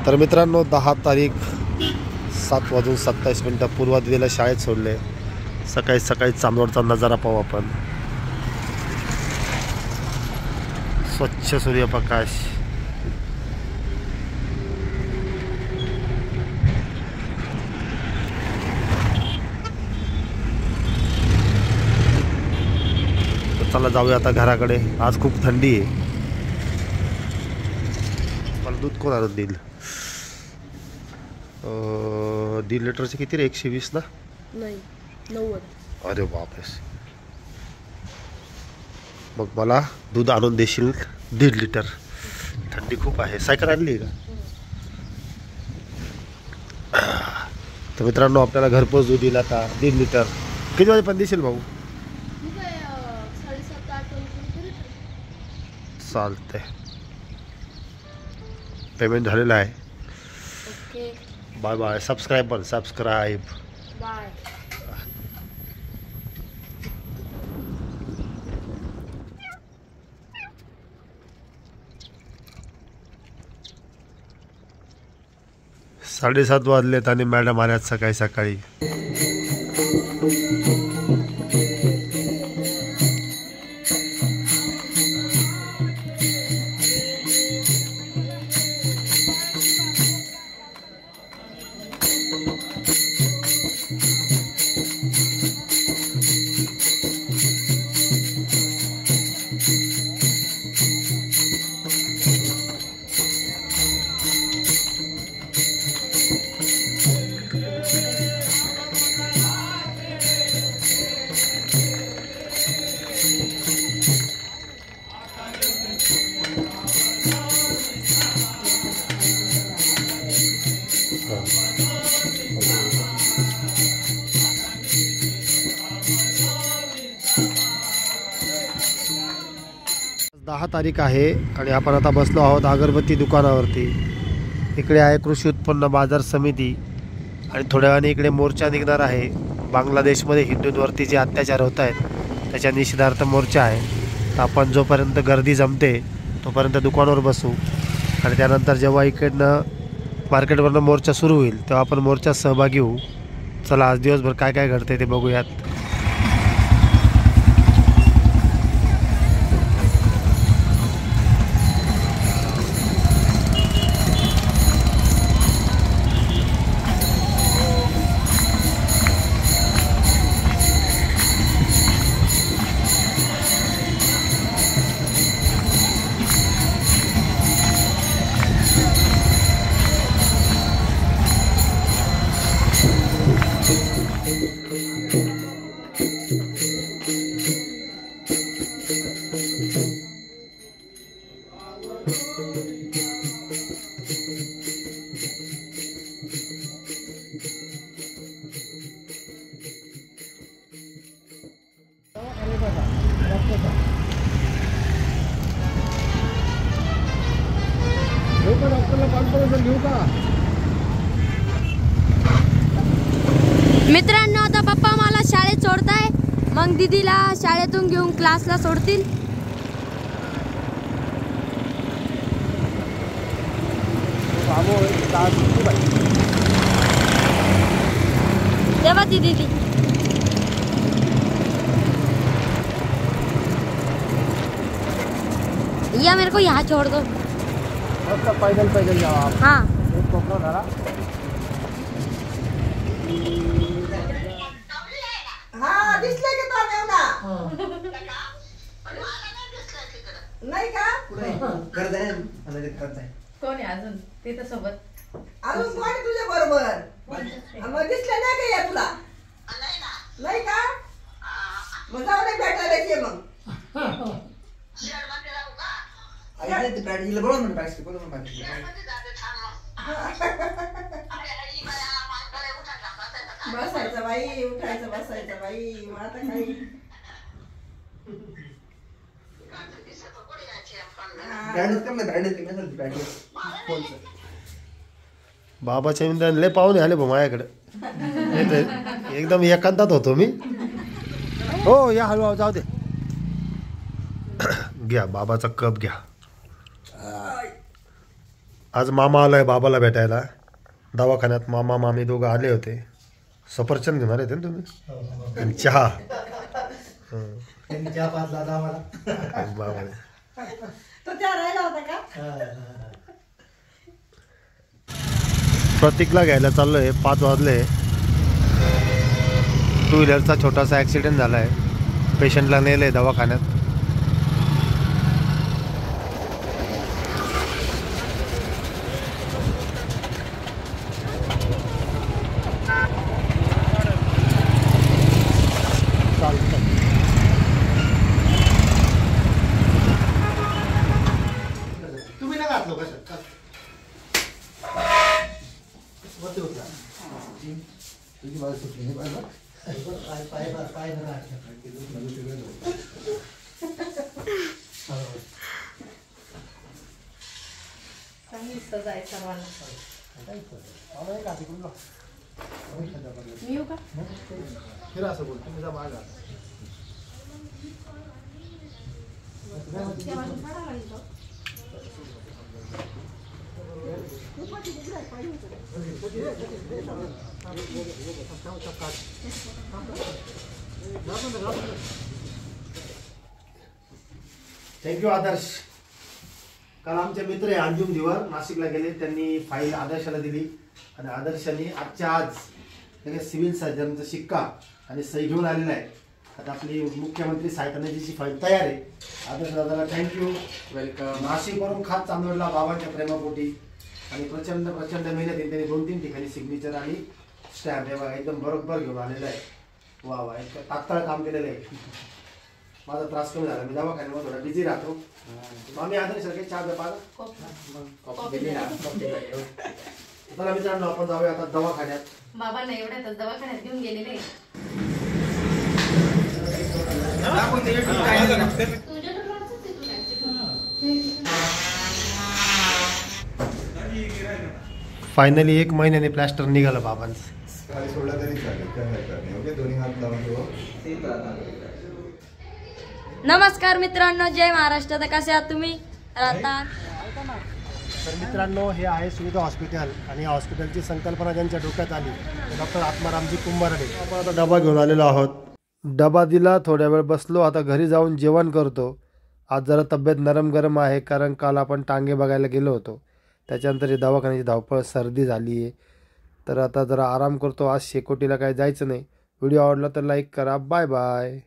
तर मित्रांनो 10 तारीख 7:27 पूर्वा दिदीला शाळेत सोडले। सकाळी सकाळी चांदवडचा नजारा पाहू आपण। स्वच्छ सूर्यप्रकाश, चला जाऊया आता घराकडे। आज खूप थंडी आहे। मला दूध कोण आणून देईल? 1.5 लिटरचे किती रे? 120 ना? नाही 90। अरे बापरे। मग मला दूध आणून देशील 1.5 लिटर? थंडी खूप आहे। सायकल आणली का? तर मित्रांनो आपल्याला घरपोच दूध दिला आता 1.5 लिटर। किती वाजेपर्यंत देशील भाऊ? चालते। पेमेंट झालेलं आहे। Okay bye bye. Subscribe bye. साढ़े 7 वाजलेत आणि मॅडम आल्यात सकाळी सकाळी। दहा तारीख आहे आणि आपण आता बसलो आहोत अगरबत्ती दुकानावरती। इकडे आहे कृषी उत्पन्न बाजार समिती आणि थोड्या वेळाने इकडे मोर्चा निघणार आहे। बांगलादेशमध्ये हिंदूंवरती जे अत्याचार होत आहेत त्याच्या निषेधार्थ मोर्चा आहे। तर आपण जोपर्यंत गर्दी जमते तोपर्यंत दुकानावर बसू आणि त्यानंतर जेव्हा इकडनं मार्केटवरनं मोर्चा सुरू होईल तेव्हा आपण मोर्चात सहभागी होऊ। चला आज दिवसभर काय काय घडते ते बघूयात। मित्रांनो आता पप्पा मला शाळेत सोडताय, मग दीदीला शाळेतून घेऊन क्लासला सोडतील। तेव्हा ती दीदी या मेरे को यहाँ छोड़ दो। पैदल पैदल जाओ आप। हाँ हाँ दिसले की तो नेवना नाही का? करत आहे कोण आहे अजून तिथं सोबत? अजून कोण आहे तुझ्या बरोबर? मग दिसले नाही का या तुला? नाही का? मग जाऊ दे भेटायला ये मग। आई ते प्रॅक्टिसला बोलव ना, प्रॅक्टिस बोलव ना। बसायचं बाई, उठायचं बसायचं बाई, मग आता काही प्रॅक्टिस कर ना, प्रॅक्टिस कर ना, प्रॅक्टिस फोनचं। बाबाच्या निमित्ताने लय पाहुणे आले बा माझ्याकडे। एकदम एकांतात होतो मी। हो या हळूहळू जाऊ दे। घ्या बाबाचा कप घ्या। आज मामा आलाय बाबाला भेटायला दवाखान्यात. मामा मामी दोघं आले होते. सफरचंद घेणार येते ना तुम्ही आणि चहा. त्यांनी चहा पाजला आता आम्हाला. बाबाने तो त्या राहिला होता का? प्रतीकला घ्यायला चाललोय. 5 वाजले. 2 व्हीलरचा छोटासा ॲक्सिडेंट झाला आहे. पेशंटला नेलं आहे दवाखान्यात. तुम्ही ना घातलो कशात तुझी मला सुटली नाही पाहिजे पाय ना चांगली सजाय सर्वांना. मी येऊ का? फिरा असं बोल तुम्ही जा मागा. थँक्यू आदर्श. काल आमचे मित्र आहे अंजुम दिवर नाशिकला गेले. त्यांनी फाईल आदर्शाला दिली आणि आदर्शाने आजच्या आज लगेच सिव्हिल सर्जनचा शिक्का आणि सही घेऊन आलेला आहे. आता आपली मुख्यमंत्री सहायता निधीची फाईल तयार आहे. आदर्श दादाला थँक्यू. वेलकम. नाशिकवरून खात चांदवडला बाबांच्या प्रेमापोटी आणि प्रचंड प्रचंड मेहनतीने त्यांनी 2-3 ठिकाणी सिग्नेचर आणि स्टॅम्प हे बघा एकदम बरोबर घेऊन आलेला आहे. वा वा एक तात्काळ काम केलेलं आहे. माझा त्रास कमी झाला. मी दवाखान्यामध्ये थोडा बिझी राहतो. आम्ही आदर्श काही चहा द्या पाहा. चला मित्रांनो आपण जाऊया आता दवाखान्यात. बाबांना एवढ्यातच दवाखान्यात घेऊन गेलेले. फायनली 1 महिन्याने प्लॅस्टर निघालं बाबांचं. सोडला तरी चालेल काय करणे. ओके दोन्ही हात लावून ठेवा. नमस्कार मित्रांनो, जय महाराष्ट्र. तर कसे आहात तुम्ही? तर आता तर मित्रांनो हे आहे सुविधा हॉस्पिटल आणि या हॉस्पिटलची संकल्पना ज्यांच्या डोक्यात आली ते डॉक्टर आत्मारामजी कुंभारडे. आपण आता डबा घेऊन आलेलो आहोत. डबा दिला, थोड्या वेळ बसलो. आता घरी जाऊन जेवण करतो. आज जरा तब्येत नरम गरम आहे कारण काल आपण टांगे बघायला गेलो होतो. त्याच्यानंतर ही दवाखान्याची धावपळ, सर्दी झाली आहे. तर आता जरा आराम करतो. आज शेकोटीला काही जायचं नाही. व्हिडिओ आवडला तर लाईक करा. Bye bye.